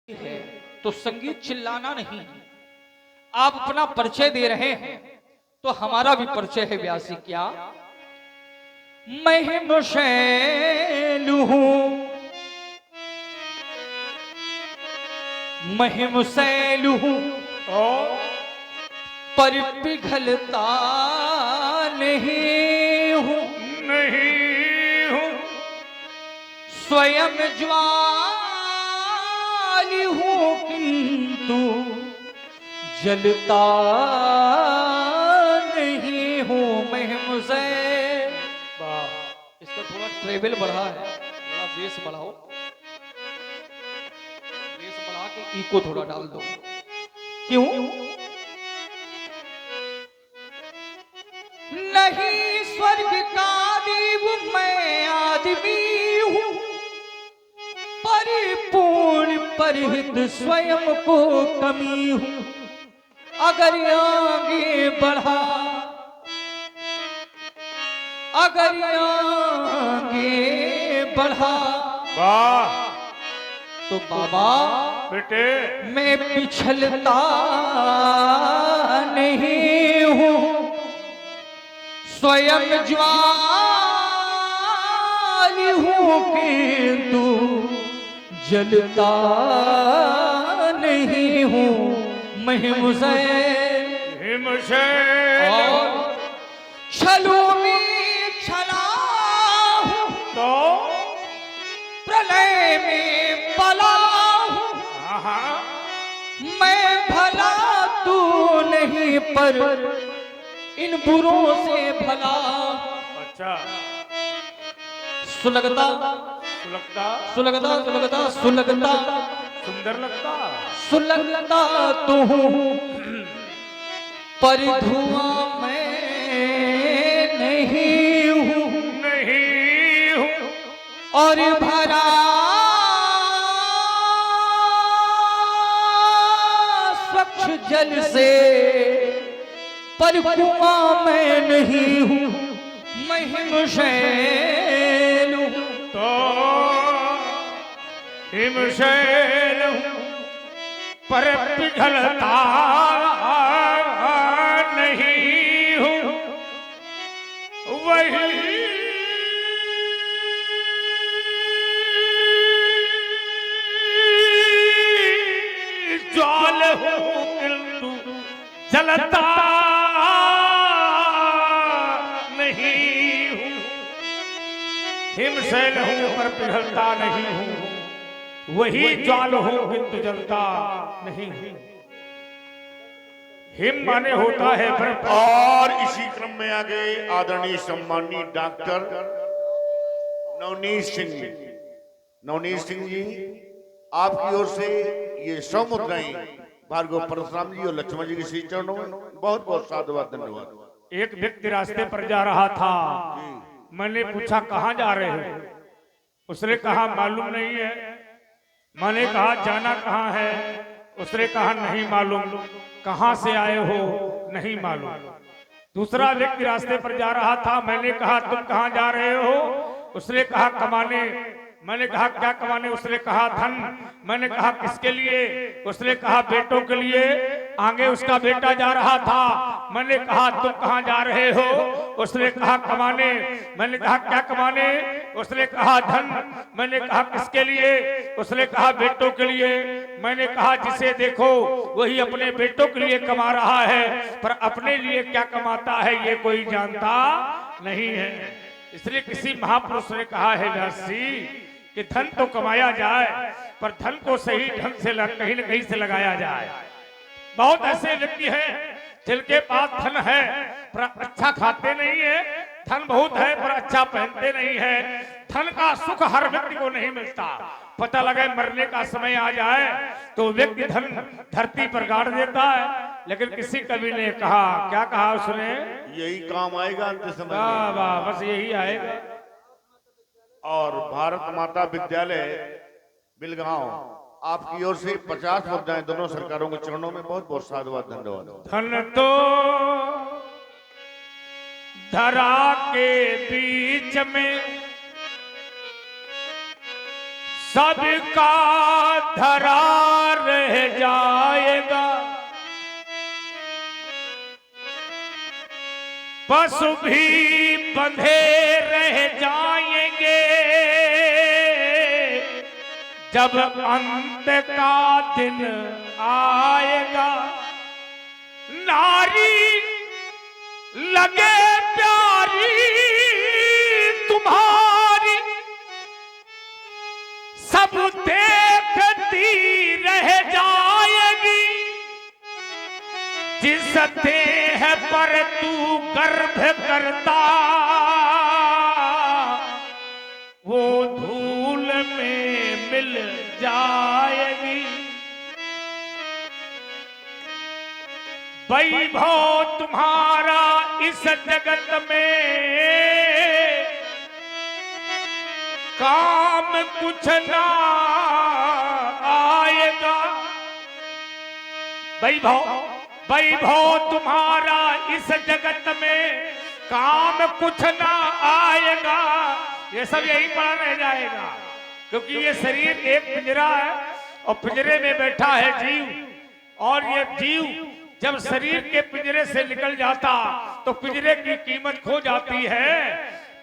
है तो संगीत चिल्लाना नहीं। आप अपना परिचय दे रहे हैं तो हमारा भी परिचय है व्यासी। क्या मैं मुशैलू हूं, मैं मुशैलू हूं पर पिघलता नहीं हूं, स्वयं ज्वाल हूं किंतु जलता नहीं हूं। मैं मुझे इसका थोड़ा ट्रेवल बढ़ा है, थोड़ा बेस बढ़ाओ, बेस बढ़ा के इको थोड़ा डाल दो। क्यों नहीं स्वर्ग का देव मैं आदमी हूं, परिपूर्ण परहित स्वयं को कमी हूं। अगर आगे बढ़ा, अगर आगे बढ़ा तो बाबा बेटे मैं पिछलता नहीं हूं, स्वयं ज्वाल हूं किंतु जलता नहीं हूं। मैं मुझे और छलू में छला हूं, तो प्रलय में पला हूं। मैं भला तू नहीं पर इन बुरों से भला। अच्छा सुलगता सुलगता सुलगता सुलगता सुलगता सुंदर लगता सुलगता तू पर धुआं मैं नहीं हूं, और भरा स्वच्छ जल से पर कुआं मैं नहीं हूं। मैं मुशैल हूं तो हिमशैल पर पिघलता नहीं हूं, वही ज्वाल हूं किंतु जलता नहीं हूं। हिमशैल हूं पर पिघलता नहीं हूं, वही ज्वाल हूं किंतु जलता नहीं हूं। हिम माने होता है बर्फ। और इसी क्रम में आगे आदरणीय सम्मानीय डॉक्टर नवनीत सिंह जी, नवनीत सिंह जी आपकी ओर से ये 100 मुद्राएं भार्गव परशुराम जी और लक्ष्मण जी के श्री चरणों में बहुत बहुत साधुवाद धन्यवाद। एक व्यक्ति रास्ते पर जा रहा था, मैंने पूछा कहाँ जा रहे हो? उसने कहा मालूम नहीं है। मैंने कहा जाना कहाँ है? उसने कहा नहीं मालूम। कहाँ से आए हो? नहीं मालूम। दूसरा व्यक्ति रास्ते पर जा रहा था, मैंने कहा तुम कहाँ जा रहे हो? उसने कहा कमाने। मैंने कहा क्या कमाने? उसने कहा धन। मैंने कहा किसके लिए? उसने कहा बेटों के लिए। आगे उसका बेटा जा रहा था, मैंने कहा तुम कहाँ जा रहे हो? उसने कहा कमाने। मैंने कहा क्या कमाने? उसने कहा धन। मैंने कहा किसके लिए? उसने कहा बेटों के लिए। मैंने कहा जिसे देखो वही अपने बेटों के लिए कमा रहा है, पर अपने लिए क्या कमाता है ये कोई जानता नहीं है। इसलिए किसी महापुरुष ने कहा है व्यासी कि धन तो कमाया जाए, पर धन को सही ढंग से कहीं न कहीं से लगाया जाए। बहुत ऐसे व्यक्ति हैं जिनके पास धन है पर अच्छा खाते नहीं है, धन बहुत है पर अच्छा पहनते नहीं है। धन का सुख हर व्यक्ति को नहीं मिलता। पता लगे मरने का समय आ जाए तो व्यक्ति धन धरती पर गाड़ देता है, लेकिन किसी कवि ने कहा, क्या कहा उसने? यही काम आएगा अंत समय वाह में। वाह, बस यही आएगा। और भारत माता विद्यालय बिलगांव आपकी ओर से 50 मुद्राएं दोनों सरकारों के चरणों में बहुत बहुत साधुवाद धन्यवाद। धन तो धरा के बीच में सबका धरा रह जाएगा, पशु भी बंधे रह जाएंगे, जब अंत का दिन आएगा। नारी लगे प्यारी तुम्हारी, सब देखती रह जाएगी, जिस देह पर तू गर्भ करता वो धूल में मिल जाएगी। वैभव तुम्हारा इस जगत में काम कुछ ना आएगा। वैभव तुम्हारा इस जगत में काम कुछ ना आएगा। ये सब यही पड़ा रह जाएगा, क्योंकि ये शरीर एक पिंजरा है और पिंजरे में बैठा है जीव, और ये जीव जब शरीर के पिंजरे से निकल जाता तो पिंजरे की कीमत खो जाती है,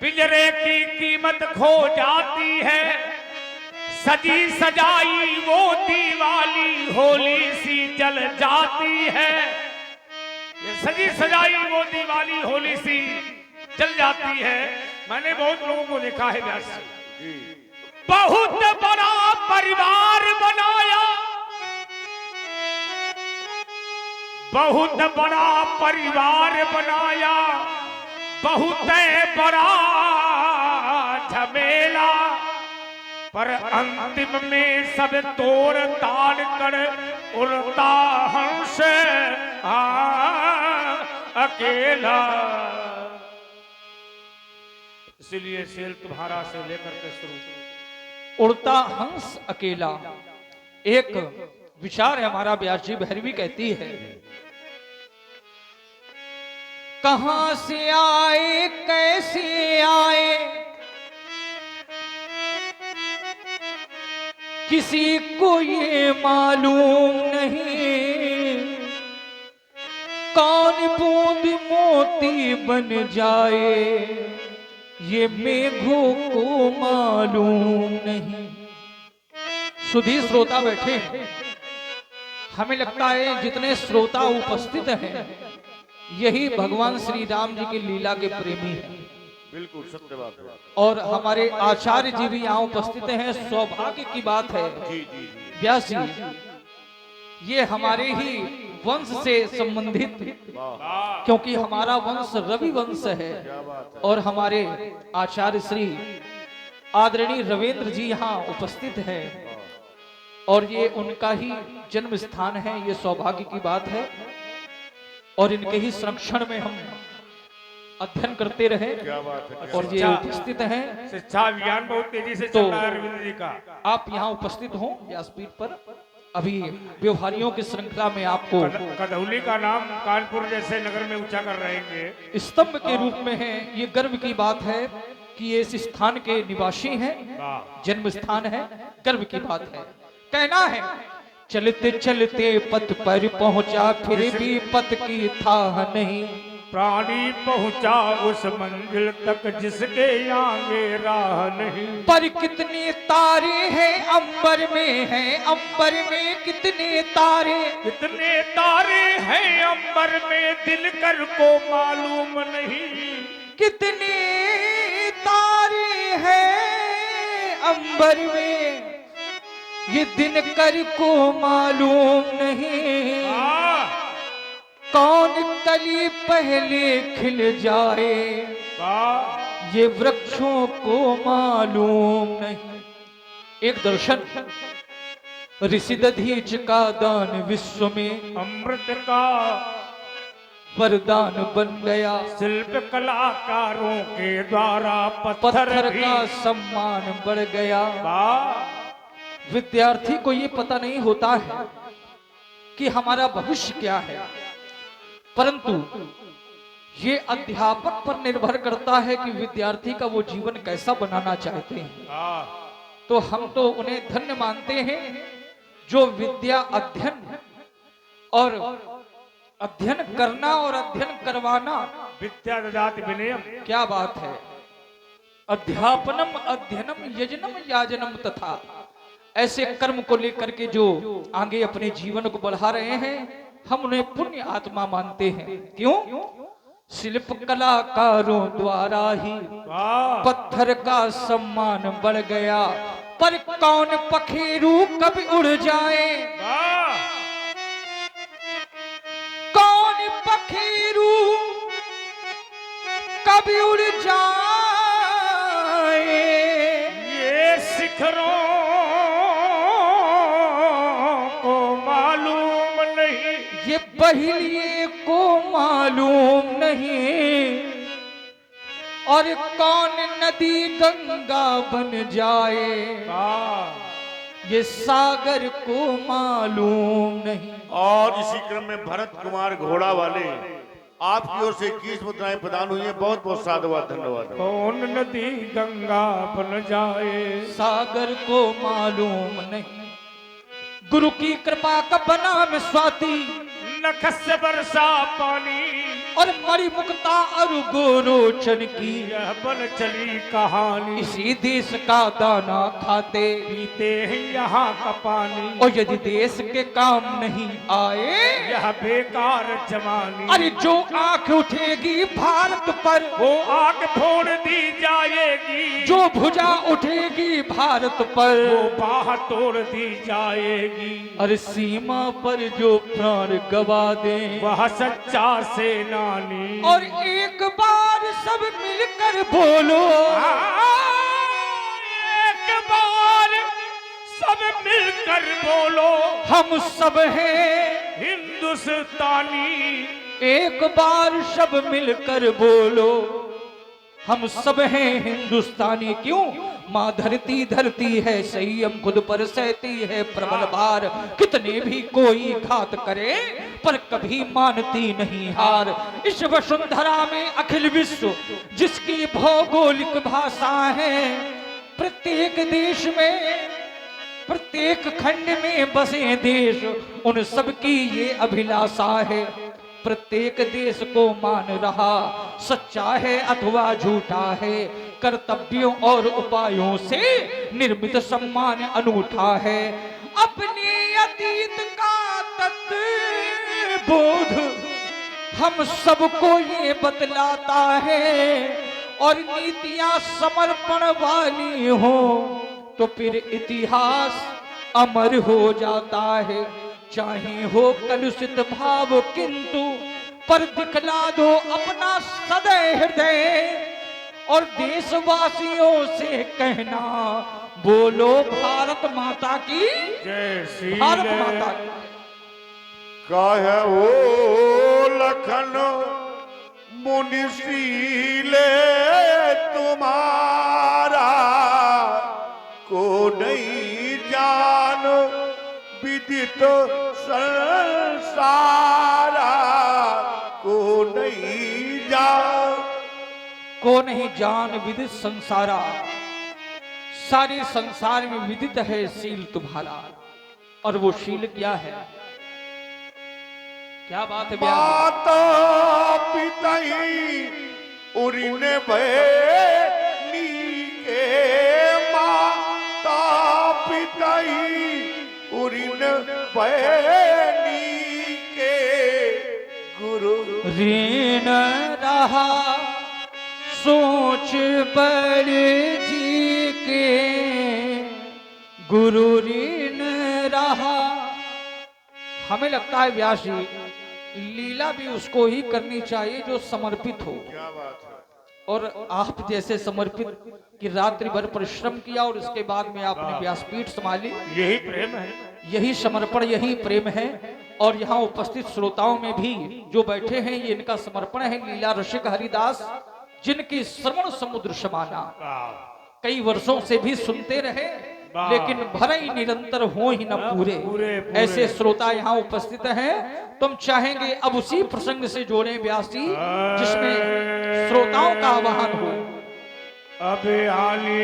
पिंजरे की कीमत खो जाती है। सजी सजाई वो दिवाली होली सी जल जाती है, ये सजी सजाई वो दिवाली होली सी जल जाती है। मैंने बहुत लोगों को देखा है व्यास जी, बहुत बड़ा परिवार बनाया, बहुत बड़ा परिवार बनाया, बहुत बड़ा झमेला, पर अंतिम में सब तोड़ ताड़ कर उड़ता हंस अकेला। इसलिए सेल तुम्हारा से लेकर के शुरू। उड़ता हंस अकेला, एक विचार है हमारा। व्यास जी भैरवी कहती है, कहां से आए कैसे आए किसी को ये मालूम नहीं, कौन बूंद मोती बन जाए ये मेघों को मालूम नहीं। सुधी श्रोता बैठे, हमें लगता है जितने श्रोता उपस्थित हैं यही भगवान श्री राम जी की लीला के प्रेमी हैं। बिल्कुल सत्य बात है। और हमारे आचार्य जी भी यहाँ उपस्थित हैं। सौभाग्य की बात है जी जी जी। व्यास जी, ये हमारे ही वंश से संबंधित, क्योंकि हमारा वंश रवि वंश है और हमारे आचार्य श्री आदरणीय रविंद्र जी यहाँ उपस्थित हैं और ये उनका ही जन्म स्थान है। ये सौभाग्य की बात है और इनके ही संरक्षण में हम अध्ययन करते रहे। क्या बात है, क्या और ये उपस्थित हैं। शिक्षा अभियान बहुत तेजी से तो चल रहा है रविंद्र जी का। आप यहाँ उपस्थित हो व्यासपीठ पर। अभी व्यवहारियों की श्रृंखला में आपको कदौली का नाम कानपुर जैसे नगर में ऊंचा कर रहेंगे, स्तंभ के रूप में है। ये गर्व की बात है कि ये इस स्थान के निवासी हैं, जन्म स्थान है, गर्व की बात है। कहना है, चलते चलते पथ पर पहुंचा फिर भी पथ की था नहीं, प्राणी पहुंचा उस मंजिल तक जिसके आगे राह नहीं। पर कितने तारे हैं अंबर में, हैं अंबर में कितने तारे, कितने तारे हैं अंबर में दिनकर को मालूम नहीं। कितने तारे हैं अंबर में ये दिनकर को मालूम नहीं। कौन कली पहले खिल जाए ये वृक्षों को मालूम नहीं। एक दर्शन, ऋषि दधीच का दान विश्व में अमृत का वरदान बन गया। शिल्प कलाकारों के द्वारा पत्थर का सम्मान बढ़ गया। विद्यार्थी को ये पता नहीं होता है कि हमारा भविष्य क्या है, परंतु ये अध्यापक पर निर्भर करता है कि विद्यार्थी का वो जीवन कैसा बनाना चाहते हैं। तो हम तो उन्हें धन्य मानते हैं जो विद्या अध्ययन करना और अध्ययन करवाना, विद्या ददाति विनयम। क्या बात है। अध्यापनम अध्ययनम यजनम याजनम तथा, ऐसे कर्म को लेकर के जो आगे अपने जीवन को बढ़ा रहे हैं, हम उन्हें पुण्य आत्मा मानते हैं। क्यों? शिल्प कलाकारों द्वारा ही पत्थर का सम्मान बढ़ गया, पर कौन पखेरू कभी उड़ जाए, कौन पखेरू कभी उड़ जाए, ये शिखरों को मालूम नहीं, ये बहेलिए को मालूम नहीं, और कौन नदी गंगा बन जाए, ये सागर को मालूम नहीं। और इसी क्रम में भरत कुमार घोड़ा वाले आपकी ओर से 21 मुद्राएं प्रदान हुई है। बहुत बहुत साधुवाद, धन्यवाद। कौन नदी गंगा बन जाए, सागर को मालूम नहीं। गुरु की कृपा का बना में स्वाति, नख से बरसा पानी, और मणि मुक्ता और गोरोचन की यह बन चली कहानी। इसी देश का दाना खाते पीते हैं यहाँ का पानी, और यदि देश के काम नहीं आए, यह बेकार जवानी। अरे जो आंख उठेगी भारत पर, वो आग फोड़ दी जाएगी, जो भुजा उठेगी भारत पर, वो बाह तोड़ दी जाएगी। अरे सीमा पर जो प्राण गवा दे, वह सच्चा सेनानी। और एक बार सब मिलकर बोलो, एक बार सब मिलकर बोलो, हम सब हैं हिंदुस्तानी। एक बार सब मिलकर बोलो, हम सब हैं हिंदुस्तानी। क्यों? माँ धरती धरती है संयम खुद पर सहती है प्रबल भार, कितने भी कोई घात करे पर कभी मानती नहीं हार। इस वसुंधरा में अखिल विश्व जिसकी भौगोलिक भाषा है, प्रत्येक देश में प्रत्येक खंड में बसे देश, उन सबकी ये अभिलाषा है। प्रत्येक देश को मान रहा सच्चा है अथवा झूठा है, कर्तव्यों और उपायों से निर्मित सम्मान अनूठा है। अपने अतीत का तत्वबोध हम सबको ये बतलाता है, और नीतियां समर्पण वाली हो तो फिर इतिहास अमर हो जाता है। चाहे हो कलुषित भाव किंतु पर दिखला दो अपना सदैव हृदय, और देशवासियों से कहना बोलो भारत माता की जय श्री भारत माता की। कहे ओ लखन मुनिशीले तुम्हारा को नहीं जान विदित संसारा को नहीं जान, को नहीं जान विदित संसारा, सारे संसार में विदित है शील तुम्हारा। और वो शील क्या है? क्या बात है माता पिता उड़ने भैनी के, माता पिता उड़ने भैनी के, गुरु ऋण रहा सोच बड़ जी के, गुरु ऋण रहा। हमें लगता है व्यास जी लीला भी उसको ही करनी चाहिए जो समर्पित हो। क्या बात है। और आप जैसे समर्पित कि रात्रि भर परिश्रम किया और उसके बाद में आपने व्यासपीठ संभाली, यही प्रेम है, यही समर्पण, यही प्रेम है। और यहाँ उपस्थित श्रोताओं में भी जो बैठे हैं ये इनका समर्पण है। लीला रसिक हरिदास जिनकी श्रवण समुद्र समाना, कई वर्षों से भी सुनते रहे लेकिन भरई निरंतर हो ही न पूरे, ऐसे श्रोता यहाँ उपस्थित हैं। तुम चाहेंगे अब उसी प्रसंग से जोड़े व्यास जी जिसमें श्रोताओं का आह्वान हो। अब आनी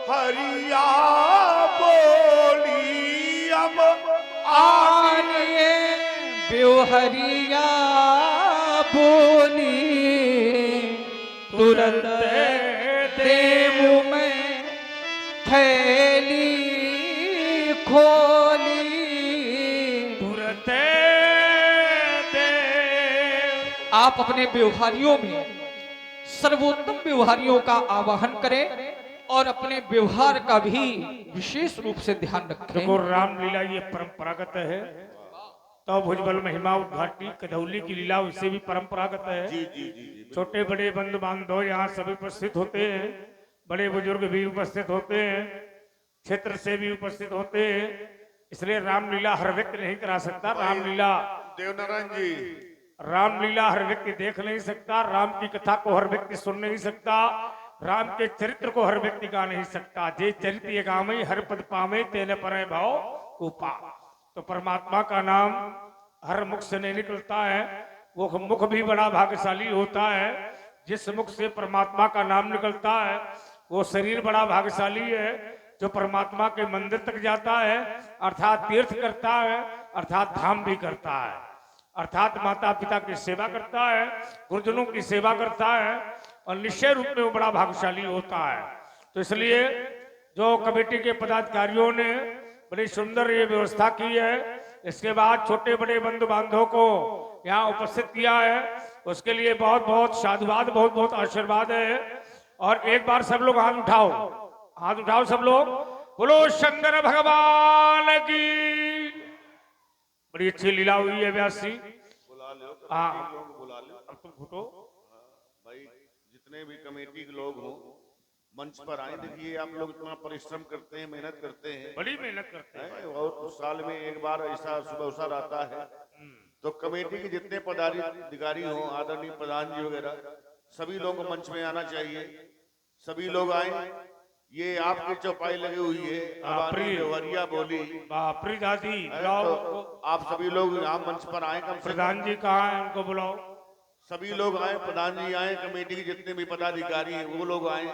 हरिया बेवहरिया बोली, तुरंत दे मुँह में थैली खोली। तुरंत दे। आप अपने व्यवहारियों में सर्वोत्तम व्यवहारियों का आवाहन करें और अपने व्यवहार का भी विशेष रूप से ध्यान रखें। देखो रामलीला ये परंपरागत है, तो भुजबल महिमा उद्घाटनी कदौली की लीला उससे भी परंपरागत है। जी जी जी। छोटे बड़े बंधु बांधव यहाँ सभी उपस्थित होते हैं, बड़े बुजुर्ग भी उपस्थित होते हैं, क्षेत्र से भी उपस्थित होते हैं, इसलिए रामलीला हर व्यक्ति नहीं करा सकता। रामलीला देवनारायण जी, रामलीला हर व्यक्ति देख नहीं सकता, राम की कथा को हर व्यक्ति सुन नहीं सकता, राम के चरित्र को हर व्यक्ति गा नहीं सकता। जे चरित्र गामे हर पद पावे तेने पर भाव उपा। तो परमात्मा का नाम हर मुख से नहीं निकलता है, वो मुख भी बड़ा भाग्यशाली होता है। जिस मुख से परमात्मा का नाम निकलता है वो शरीर बड़ा भाग्यशाली है, जो परमात्मा के मंदिर तक जाता है, अर्थात तीर्थ करता है, अर्थात धाम भी करता है, अर्थात माता पिता की सेवा करता है, गुरुजनों की सेवा करता है, और निश्चय रूप में वो बड़ा भाग्यशाली होता है। तो इसलिए जो कमेटी के पदाधिकारियों ने बड़ी सुंदर ये व्यवस्था की है, इसके बाद छोटे बड़े बंधु बांधवों को यहाँ उपस्थित किया है, उसके लिए बहुत बहुत साधुवाद, बहुत बहुत आशीर्वाद है। और एक बार सब लोग हाथ उठाओ, हाथ उठाओ सब लोग, बोलो शंकर भगवान की। बड़ी अच्छी लीला हुई है व्यास जी। हाँ बुला लो। अब तुम फूटो। भाई जितने भी कमेटी के लोग हों मंच पर आए। देखिए आप लोग इतना परिश्रम करते हैं, मेहनत करते हैं, बड़ी मेहनत करते हैं। और उस साल में एक बार ऐसा सुबह अवसर आता है, तो कमेटी के जितने पदाधिकारी हों, आदरणीय प्रधान जी वगैरह, सभी लोगों को मंच में आना चाहिए। सभी लोग आए। ये आपकी चौपाई लगी हुई है, व्यवहारिया बोली, बापरी दादी, तो आप सभी लोग यहाँ मंच पर आए। कम से प्रधान जी कहाँ है, उनको बुलाओ। सभी लोग आए, प्रधान जी आए, कमेटी के जितने भी पदाधिकारी हैं वो लोग आए,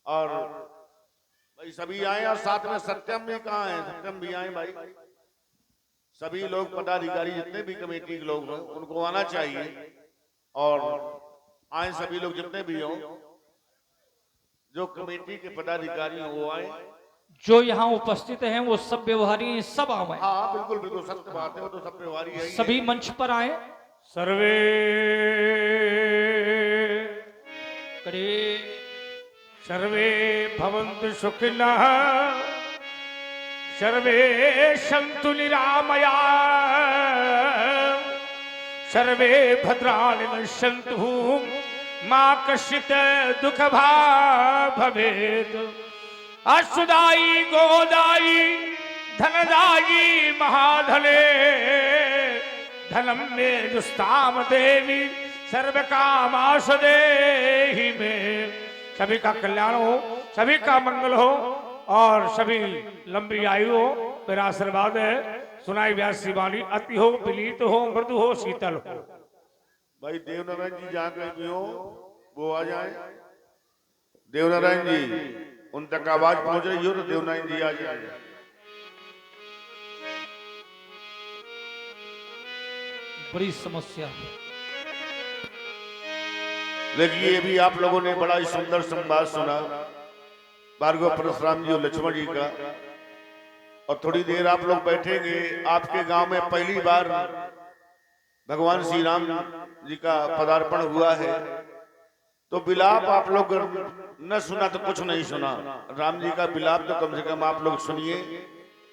और भाई सभी आए। और साथ में सत्यम भी कहाँ है, सत्यम भी आए भाई। सभी लोग पदाधिकारी जितने भी कमेटी के लोग हैं उनको आना चाहिए, और आए सभी लोग जितने भी हों, जो कमेटी के पदाधिकारी हैं वो आए। जो यहाँ उपस्थित हैं वो सब व्यवहारी सब आए। हाँ बिल्कुल बिल्कुल सत्य बात है, वो तो सब व्यवहारी है। सभी मंच पर आए। सर्वे करे सर्वे भवन्तु सुखिनः, सर्वे सन्तु निरामया, सर्वे भद्राणि पश्यन्तु मा कश्चित् दुःखभाग् भवेत्। अश्वदायी गोदायी धनदायी महाधने, धनम में दुस्ताम देवी सर्व कामाश देहि में। सभी का कल्याण हो, सभी का मंगल हो, और सभी लंबी आयु हो, मेरा आशीर्वाद है। सुनाई व्यास की वाणी अति हो, विनीत हो, मृदु हो, शीतल हो। भाई देवनारायण जी जहाँ कहीं भी हो वो आ जाए। देवनारायण जी उन तक आवाज पहुंच रही हो तो देवनारायण जी आ जाए। बड़ी समस्या है। देखिए अभी आप लोगों ने बड़ा ही सुंदर संवाद सुना भार्गव परशुराम जी और लक्ष्मण जी का, और थोड़ी देर आप लोग बैठेंगे। आपके गांव में पहली बार भगवान श्री राम जी का पदार्पण हुआ है, तो विलाप आप लोग न सुना तो कुछ नहीं सुना। राम जी का विलाप तो कम से कम आप लोग सुनिए,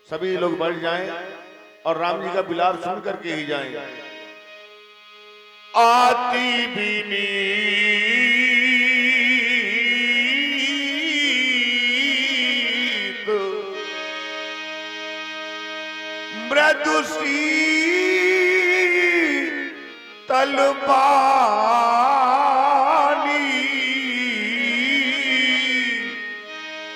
सभी लोग बैठ जाएं और राम जी का विलाप सुन करके ही जाएं। आती बिनी मृदुसी तलवार